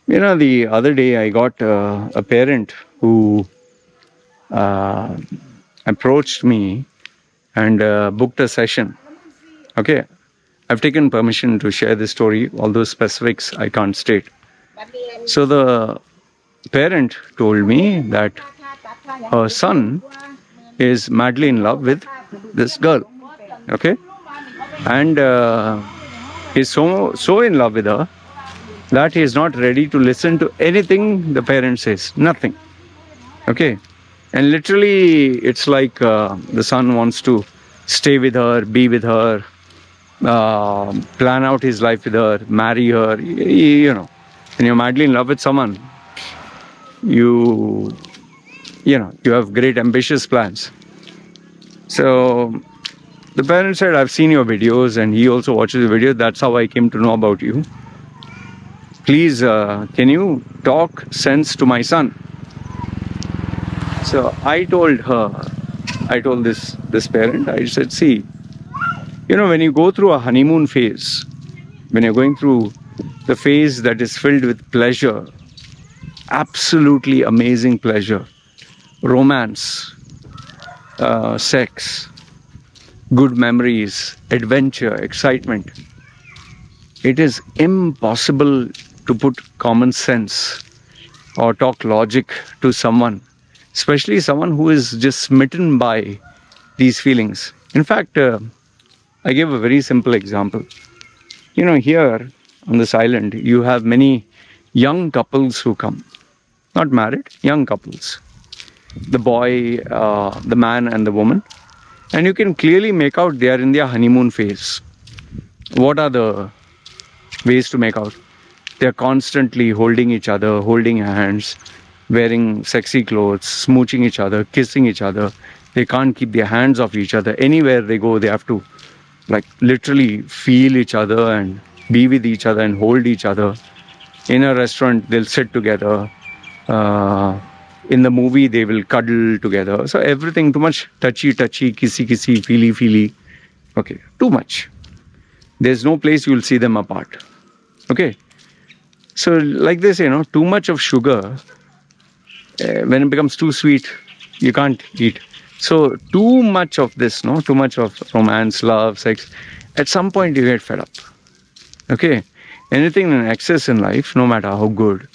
The other day I got a parent who uh, approached me and booked a session. Okay, I've taken permission to share this story, although specifics I can't state. So the parent told me that her son is madly in love with this girl. Okay, and he's so in love with her that he is not ready to listen to anything the parent says. Nothing. Okay, and literally it's like the son wants to stay with her, be with her, plan out his life with her, marry her. When you're madly in love with someone, you have great ambitious plans. So the parent said, I've seen your videos, and he also watches the videos. That's how I came to know about you. Please, can you talk sense to my son? So I told this parent, I said, see, when you go through a honeymoon phase, when you're going through the phase that is filled with pleasure, absolutely amazing pleasure, romance, sex, good memories, adventure, excitement, it is impossible to put common sense or talk logic to someone, especially someone who is just smitten by these feelings. In fact, I give a very simple example. Here on this island, you have many young couples who come, not married, young couples. The boy, the man and the woman. And you can clearly make out they are in their honeymoon phase. What are the ways to make out? They're constantly holding each other, holding hands, wearing sexy clothes, smooching each other, kissing each other. They can't keep their hands off each other. Anywhere they go, they have to literally feel each other and be with each other and hold each other. In a restaurant, they'll sit together. In the movie, they will cuddle together. So everything too much touchy, kissy, feely. Okay, too much. There's no place you'll see them apart. Okay. So like they say, too much of sugar, when it becomes too sweet, you can't eat. So too much of this, too much of romance, love, sex, at some point you get fed up. Okay. Anything in excess in life, no matter how good,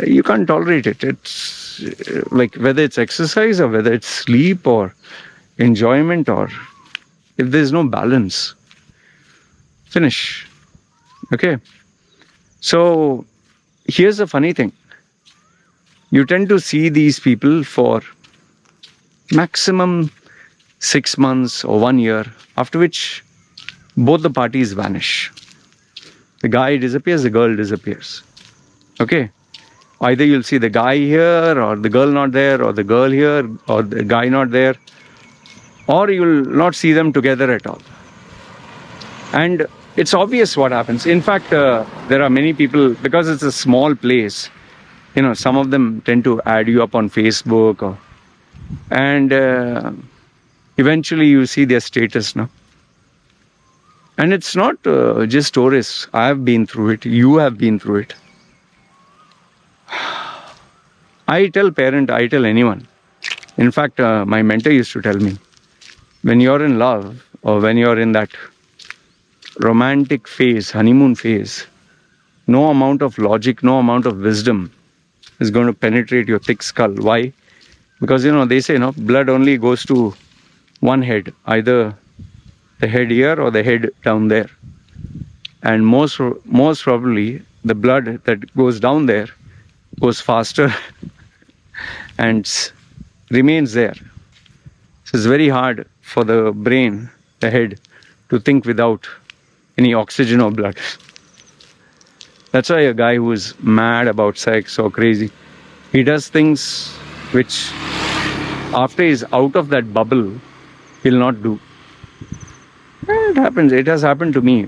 you can't tolerate it. It's like whether it's exercise or whether it's sleep or enjoyment, or if there's no balance, finish. Okay. So here's the funny thing. You tend to see these people for maximum 6 months or 1 year, after which both the parties vanish. The guy disappears, the girl disappears. Okay. Either you'll see the guy here, or the girl not there, or the girl here, or the guy not there, or you'll not see them together at all. And it's obvious what happens. In fact, there are many people, because it's a small place, some of them tend to add you up on Facebook, and eventually you see their status now. And it's not just tourists. I have been through it. You have been through it. I tell anyone. In fact, my mentor used to tell me, when you're in love, or when you're in that romantic phase, honeymoon phase, no amount of logic, no amount of wisdom is going to penetrate your thick skull. Why? Because, they say, blood only goes to one head, either the head here or the head down there. And most probably, the blood that goes down there goes faster and remains there. So it's very hard for the brain, the head, to think without any oxygen or blood. That's why a guy who is mad about sex or crazy, he does things which, after he's out of that bubble, he'll not do. It happens. It has happened to me.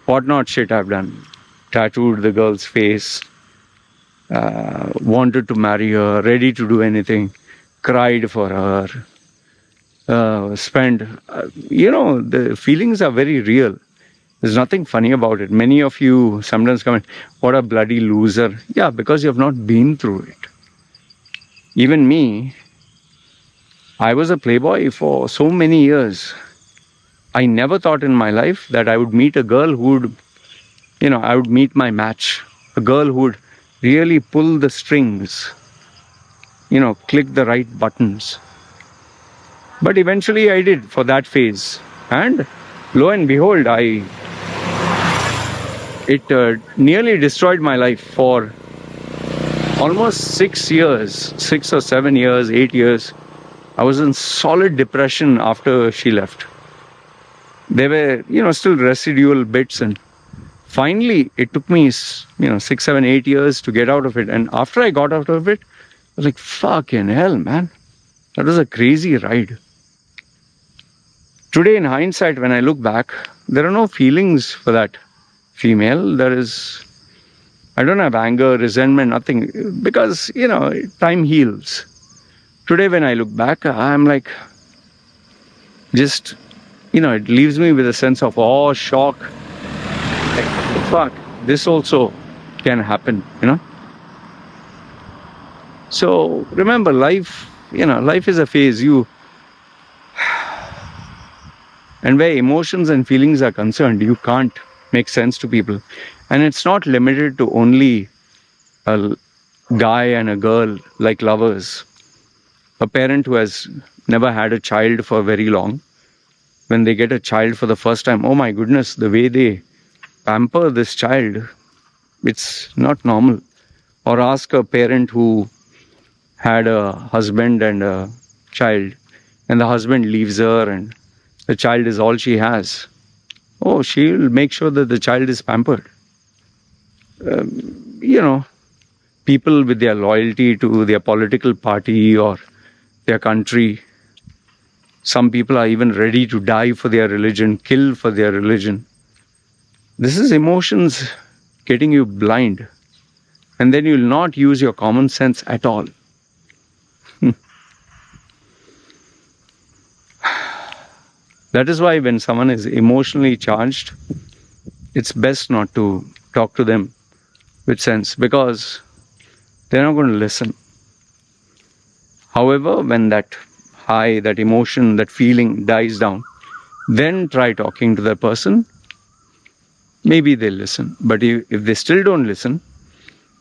What not shit I've done. Tattooed the girl's face, wanted to marry her, ready to do anything, cried for her, spent, the feelings are very real. There's nothing funny about it. Many of you sometimes comment, what a bloody loser. Yeah, because you have not been through it. Even me, I was a playboy for so many years. I never thought in my life that I would meet a girl who would, I would meet my match. A girl who would really pull the strings, click the right buttons. But eventually I did for that phase. And lo and behold, it nearly destroyed my life for almost 6 years, 6 or 7 years, 8 years. I was in solid depression after she left. There were, still residual bits, and finally it took me, 6, 7, 8 years to get out of it. And after I got out of it, I was like, fucking hell, man. That was a crazy ride. Today, in hindsight, when I look back, there are no feelings for that female. I don't have anger, resentment, nothing. Because, time heals. Today, when I look back, I'm like, just, it leaves me with a sense of awe, shock. Like, fuck, this also can happen, So, remember, life is a phase. And where emotions and feelings are concerned, you can't make sense to people. And it's not limited to only a guy and a girl like lovers. A parent who has never had a child for very long, when they get a child for the first time, oh my goodness, the way they pamper this child, it's not normal. Or ask a parent who had a husband and a child, and the husband leaves her and the child is all she has. Oh, she'll make sure that the child is pampered. People with their loyalty to their political party or their country. Some people are even ready to die for their religion, kill for their religion. This is emotions getting you blind. And then you'll not use your common sense at all. That is why when someone is emotionally charged, it's best not to talk to them with sense, because they're not going to listen. However, when that high, that emotion, that feeling dies down, then try talking to the person. Maybe they'll listen. But if they still don't listen,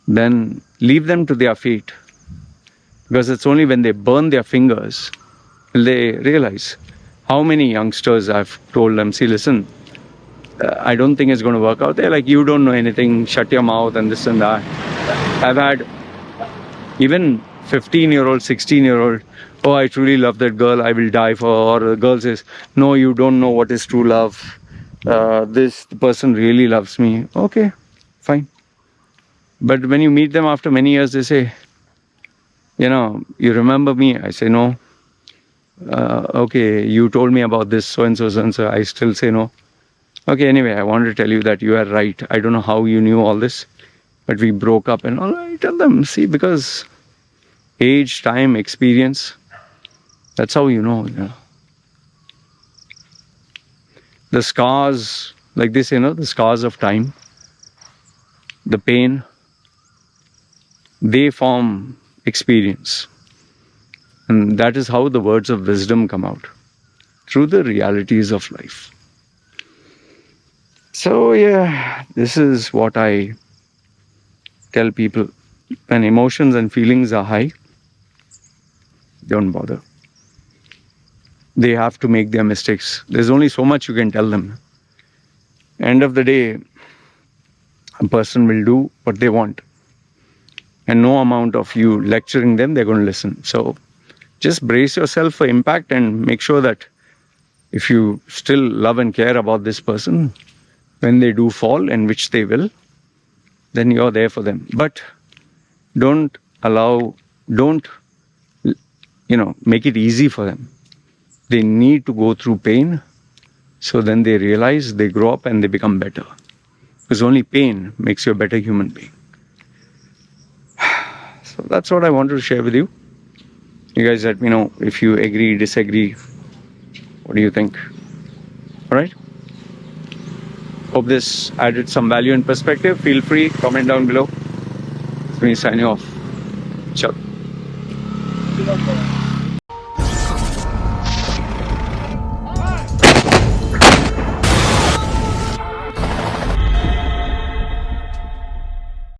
then leave them to their fate. Because it's only when they burn their fingers will they realize. How many youngsters I've told them, see, listen, I don't think it's going to work out. They're like, you don't know anything, shut your mouth and this and that. I've had even 15-year-old, 16-year-old, oh, I truly love that girl, I will die for her. Or the girl says, no, you don't know what is true love. This person really loves me. Okay, fine. But when you meet them after many years, they say, you remember me? I say, no. Okay, you told me about this, so-and-so, so-and-so. I still say no. Okay, anyway, I wanted to tell you that you are right. I don't know how you knew all this, but we broke up and all. I tell them, see, because age, time, experience, that's how you know. The scars, like this, the scars of time, the pain, they form experience. And that is how the words of wisdom come out, through the realities of life. So yeah, this is what I tell people. When emotions and feelings are high, don't bother. They have to make their mistakes. There's only so much you can tell them. End of the day, a person will do what they want. And no amount of you lecturing them, they're going to listen. So just brace yourself for impact and make sure that if you still love and care about this person, when they do fall, and which they will, then you're there for them. But don't make it easy for them. They need to go through pain, so then they realize, they grow up and they become better. Because only pain makes you a better human being. So that's what I wanted to share with you. You guys let me know if you agree, disagree. What do you think? All right? Hope this added some value and perspective. Feel free, comment down below. It's me signing off. Ciao.